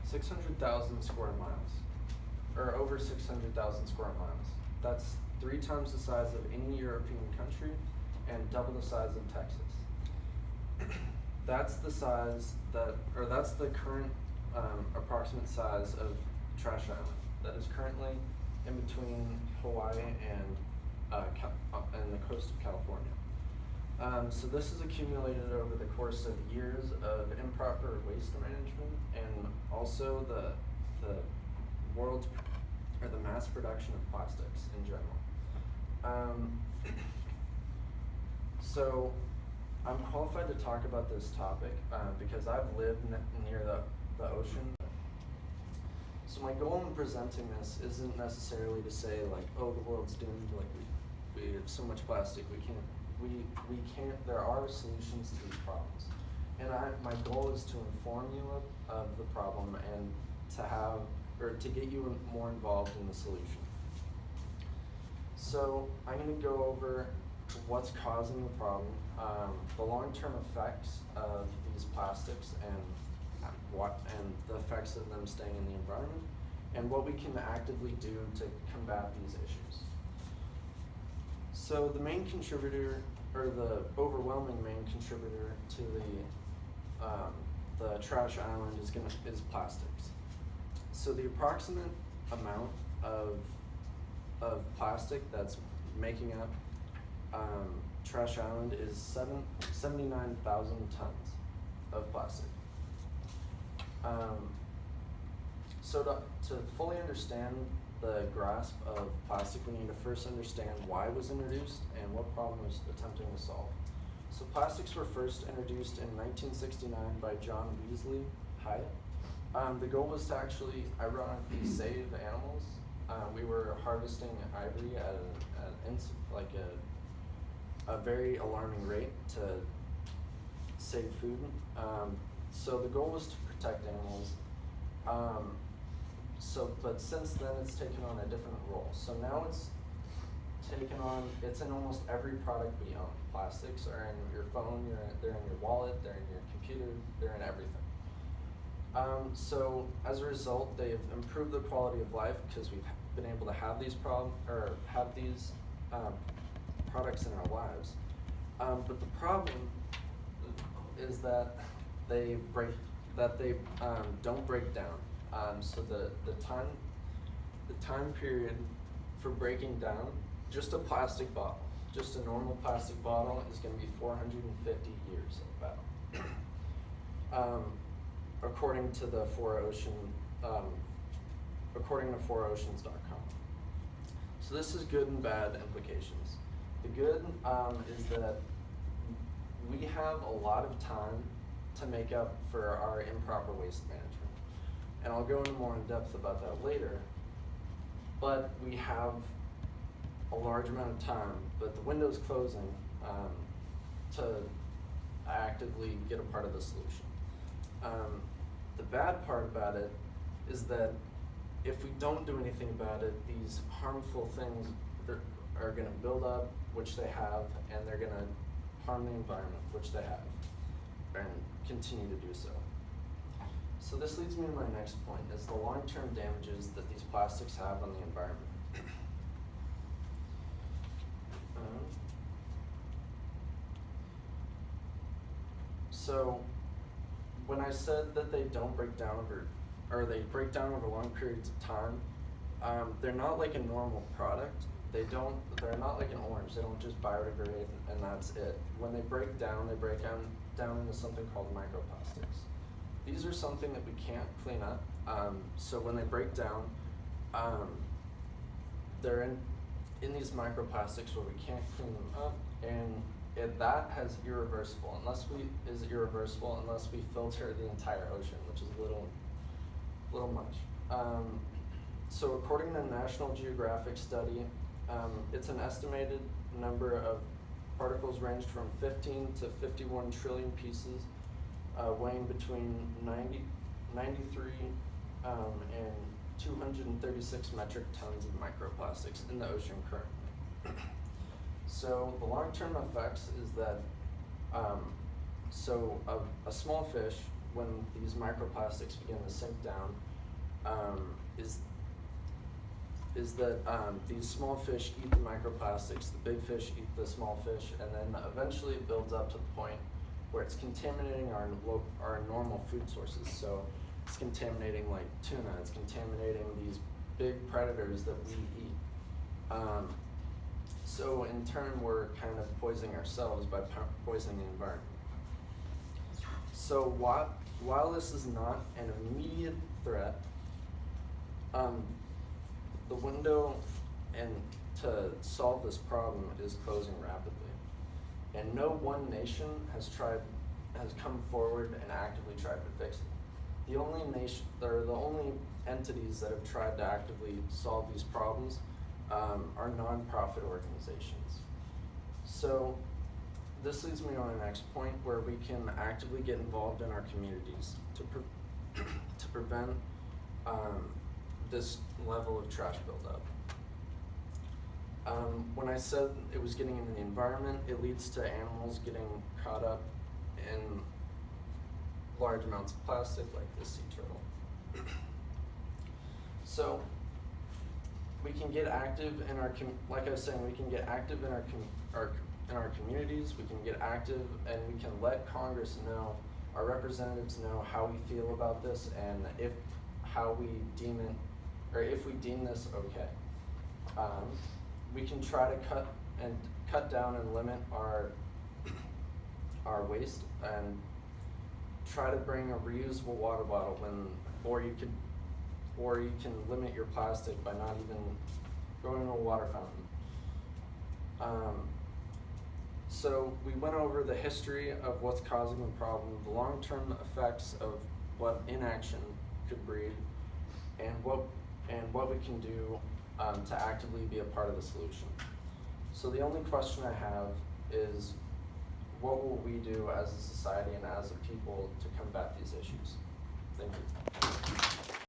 600,000 square miles, or over 600,000 square miles. That's 3 times the size of any European country and double the size of Texas. That's the size that, or that's the current approximate size of Trash Island that is currently in between Hawaii and the coast of California. So this is accumulated over the course of years of improper waste management and also the world's, or the mass production of plastics in general. So I'm qualified to talk about this topic because I've lived near the ocean. So my goal in presenting this isn't necessarily to say like, oh, the world's doomed, like we have so much plastic, we can't, there are solutions to these problems. And my goal is to inform you of the problem and to get you more involved in the solution. So I'm going to go over what's causing the problem, the long-term effects of these plastics and the effects of them staying in the environment, and what we can actively do to combat these issues. So the main contributor, or the overwhelming main contributor to the trash island is plastics. So the approximate amount of plastic that's making up Trash Island is 79,000 tons of plastic. So to fully understand the grasp of plastic, we need to first understand why it was introduced and what problem it was attempting to solve. So plastics were first introduced in 1969 by John Wesley Hyatt. The goal was to actually, ironically, save animals. We were harvesting ivory at a very alarming rate to save food. So the goal was to protect animals. But since then it's taken on a different role. So now it's in almost every product we own. Plastics are in your phone, they're in your wallet, they're in your computer, they're in everything. So as a result, they've improved the quality of life because we've been able to have these products in our lives. But the problem is that they don't break down. So the time period for breaking down, just a plastic bottle, just a normal plastic bottle, is going to be 450 years about. According to the according to 4oceans.com. So this is good and bad implications. The good is that we have a lot of time to make up for our improper waste management. And I'll go into more in depth about that later. But we have a large amount of time, but the window's closing to actively get a part of the solution. The bad part about it is that if we don't do anything about it, these harmful things are going to build up, which they have, and they're going to harm the environment, which they have, and continue to do so. So this leads me to my next point, is the long-term damages that these plastics have on the environment. So when I said that they don't break down or they break down over long periods of time, they're not like a normal product. They're not like an orange. They don't just biodegrade and that's it. When they break down down into something called microplastics. These are something that we can't clean up. So when they break down, they're in these microplastics where we can't clean them up, and that is irreversible unless we filter the entire ocean, which is a little much. So according to a National Geographic study, it's an estimated number of particles ranged from 15 to 51 trillion pieces, weighing between 93 and 236 metric tons of microplastics in the ocean currently. So the long-term effects is that a small fish when these microplastics begin to sink down is that these small fish eat the microplastics, the big fish eat the small fish, and then eventually it builds up to the point where it's contaminating our normal food sources. So it's contaminating like tuna, it's contaminating these big predators that we eat. So in turn, we're kind of poisoning ourselves by poisoning the environment. So while this is not an immediate threat, the window to solve this problem is closing rapidly. And no one nation has come forward and actively tried to fix it. The only entities that have tried to actively solve these problems are nonprofit organizations. So this leads me on the next point, where we can actively get involved in our communities to prevent this level of trash buildup. When I said it was getting into the environment, it leads to animals getting caught up in large amounts of plastic, like this sea turtle. So we can get active in our like I was saying, we can get active in our communities. We can get active, and we can let Congress know, our representatives know how we feel about this, and if we deem this okay. We can try to cut down and limit our waste, and try to bring a reusable water bottle or you can limit your plastic by not even going to a water fountain. So we went over the history of what's causing the problem, the long-term effects of what inaction could breed, and what we can do to actively be a part of the solution. So the only question I have is, what will we do as a society and as a people to combat these issues? Thank you.